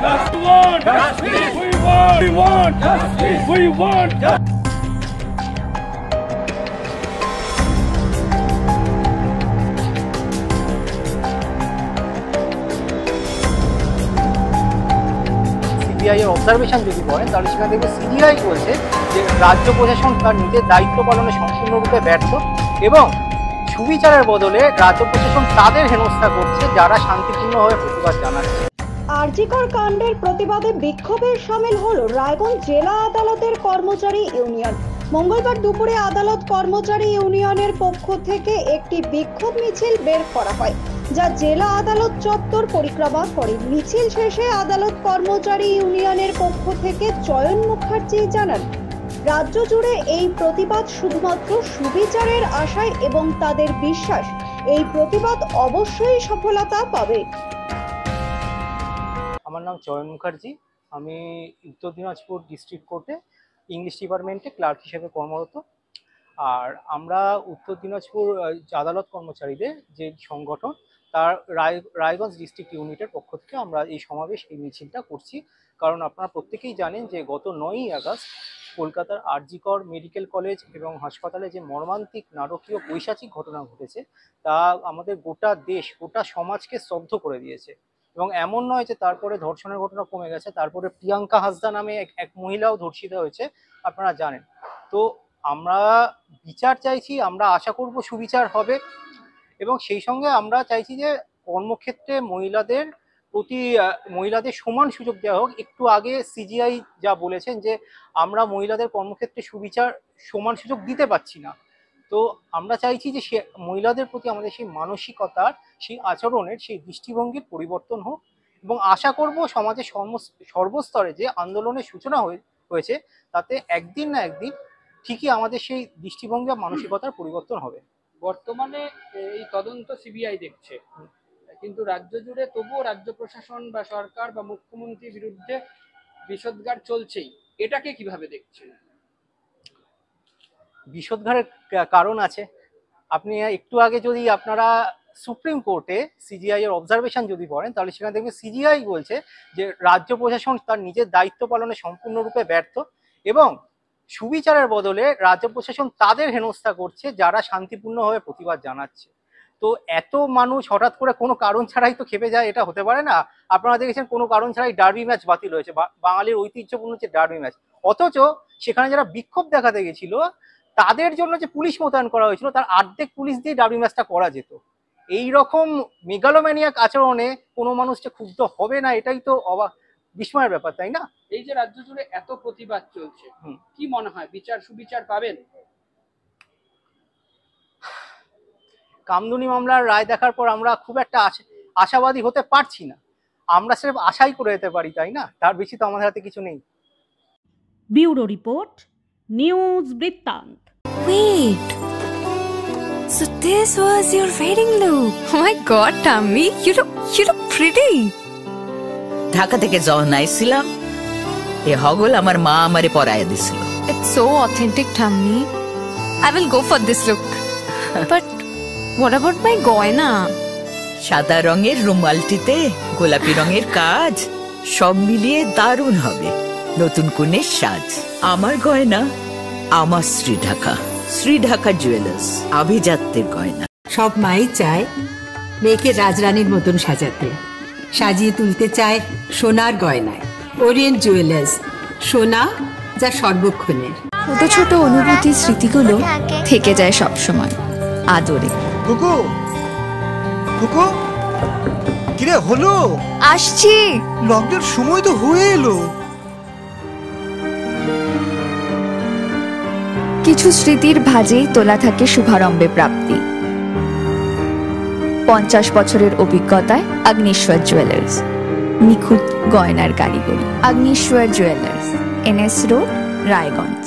CBI এর observation যদি করেন তাহলে সেখানে দেখবে সিবিআই বলছে যে রাজ্য প্রশাসন তার নিজের দায়িত্ব পালনে সম্পূর্ণরূপে ব্যর্থ এবং সুবিচারের বদলে রাজ্য প্রশাসন তাদের হেনস্থা করছে যারা শান্তিপূর্ণভাবে প্রতিবাদ জানাচ্ছে। আরজিকর কাণ্ডের প্রতিবাদে বিক্ষোভে শামিল হলো রায়গঞ্জ জেলা আদালতের কর্মচারী ইউনিয়ন। মঙ্গলবার দুপুরে আদালত কর্মচারী ইউনিয়নের পক্ষ থেকে একটি বিক্ষোভ মিছিল বের করা হয়, যা জেলা আদালত চত্বর পরিক্রমা করে। মিছিল শেষে আদালত কর্মচারী ইউনিয়নের পক্ষ থেকে চয়ন মুখার্জি জানান, রাজ্য জুড়ে এই প্রতিবাদ শুধুমাত্র সুবিচারের আশায় এবং তাদের বিশ্বাস এই প্রতিবাদ অবশ্যই সফলতা পাবে। আমার নাম চয়ন মুখার্জি, আমি উত্তর দিনাজপুর ডিস্ট্রিক্ট কোর্টে ইংলিশ ডিপার্টমেন্টে ক্লার্ক হিসেবে কর্মরত। আর আমরা উত্তর দিনাজপুর আদালত কর্মচারীদের যে সংগঠন তার রায়গঞ্জ ডিস্ট্রিক্ট ইউনিটের পক্ষ থেকে আমরা এই সমাবেশ এই মিছিলটা করছি। কারণ আপনারা প্রত্যেকেই জানেন যে গত 9ই আগস্ট কলকাতার আরজিকর মেডিকেল কলেজ এবং হাসপাতালে যে মর্মান্তিক নারকীয় পৈশাচিক ঘটনা ঘটেছে তা আমাদের গোটা দেশ গোটা সমাজকে স্তব্ধ করে দিয়েছে। এবং এমন নয় যে তারপরে ধর্ষণের ঘটনা কমে গেছে, তারপরে প্রিয়াঙ্কা হাসদা নামে এক মহিলাও ধর্ষিত হয়েছে, আপনারা জানেন। তো আমরা বিচার চাইছি, আমরা আশা করব সুবিচার হবে এবং সেই সঙ্গে আমরা চাইছি যে কর্মক্ষেত্রে মহিলাদের সমান সুযোগ দেওয়া হোক। একটু আগে সিজিআই যা বলেছেন যে আমরা মহিলাদের কর্মক্ষেত্রে সমান সুযোগ দিতে পারছি না। তো আমরা চাইছি যে মহিলাদের প্রতি আমাদের সেই মানসিকতার, সেই আচরণের, সেই দৃষ্টিভঙ্গির পরিবর্তন হোক এবং আশা করব সমাজের সর্বস্তরে যে আন্দোলনের সূচনা হয়েছে তাতে একদিন না একদিন ঠিকই আমাদের সেই দৃষ্টিভঙ্গি বা মানসিকতার পরিবর্তন হবে। বর্তমানে এই তদন্ত সিবিআই দেখছে, কিন্তু রাজ্য জুড়ে তবুও রাজ্য প্রশাসন বা সরকার বা মুখ্যমন্ত্রীর বিরুদ্ধে বিষোদ্গার চলছেই, এটাকে কিভাবে দেখছেন? বিষোদ্গারের কারণ আছে। আপনি একটু আগে যদি আপনারা সুপ্রিম কোর্টে সিজিআই এর অবজারভেশন যদি পড়েন তাহলে সেখানে দেখবেন সিজিআই বলছে যে রাজ্য প্রশাসন তার নিজের দায়িত্ব পালনে সম্পূর্ণরূপে ব্যর্থ এবং সুবিচারের বদলে রাজ্য প্রশাসন তাদের হেনস্থা করছে যারা শান্তিপূর্ণভাবে প্রতিবাদ জানাচ্ছে। তো এত মানুষ হঠাৎ করে কোনো কারণ ছাড়াই তো খেপে যায়, এটা হতে পারে না। আপনারা দেখেছেন কোনো কারণ ছাড়াই ডার্বি ম্যাচ বাতিল হয়েছে, বাঙালির ঐতিহ্যপূর্ণ যে ডার্বি ম্যাচ, অথচ সেখানে যারা বিক্ষোভ দেখাতে গেছিল তাদের জন্য যে পুলিশ মোতায়েন করা হয়েছিল তার অর্ধেক পুলিশ দিয়ে ডার্বি ম্যাচটা করা যেত। এই রকম মেগালোম্যানিয়াক আচরণে কোনো মানুষ যে ক্ষুব্ধ হবে না, এটাই তো বিস্ময়ের ব্যাপার, তাই না? এই যে রাজ্য জুড়ে এত প্রতিবাদ চলছে, কি মনে হয় সুবিচার পাবেন? কামদুনি মামলার রায় দেখার পর আমরা খুব একটা আশাবাদী হতে পারছি না। আমরা সির্ফ আশাই করে যেতে পারি, তাই না? তার বেশি তো আমাদের হাতে কিছু নেই। ব্যুরো রিপোর্ট, নিউজ বৃত্তান্ত। Wait, so this was your wedding look? Oh my God, Tammy, you look pretty. Dhaka থেকে যখন আইছিলাম এ হগল আমার মা আমারে পরাইয়া দিছিল। It's so authentic, Tammy. I will go for this look. But what about my গয়না? সাদা রঙের রুমালটিতে গোলাপি রঙের কাজ, সব মিলিয়ে দারুণ হবে নতুন কনের সাজ। আমার গয়না আমার শ্রী ঢাকা জুয়েলার্স, আভিজাত্যের গয়না। সব মাই চায় মেয়েকে রাজরানীর মতন সাজাতে, সাজিয়ে তুলতে চায় সোনার গয়নায়। ওরিয়েন্ট জুয়েলার্স, সোনা যা সর্বক্ষণের। ছোট ছোট অনুভূতি, স্মৃতিগুলো থেকে যায় সব সময় আদরে। কুকু কুকু, কিরে হলো? আসছি, লকডাউন সময় তো হয়ে এলো। কিছু স্মৃতির ভাজেই তোলা থাকে শুভারম্ভে প্রাপ্তি। 50 বছরের অভিজ্ঞতায় আগ্নেশ্বর জুয়েলার্স, নিখুঁত গয়নার কারিগরি। Agneshwar jewellers, NS road, Raiganj.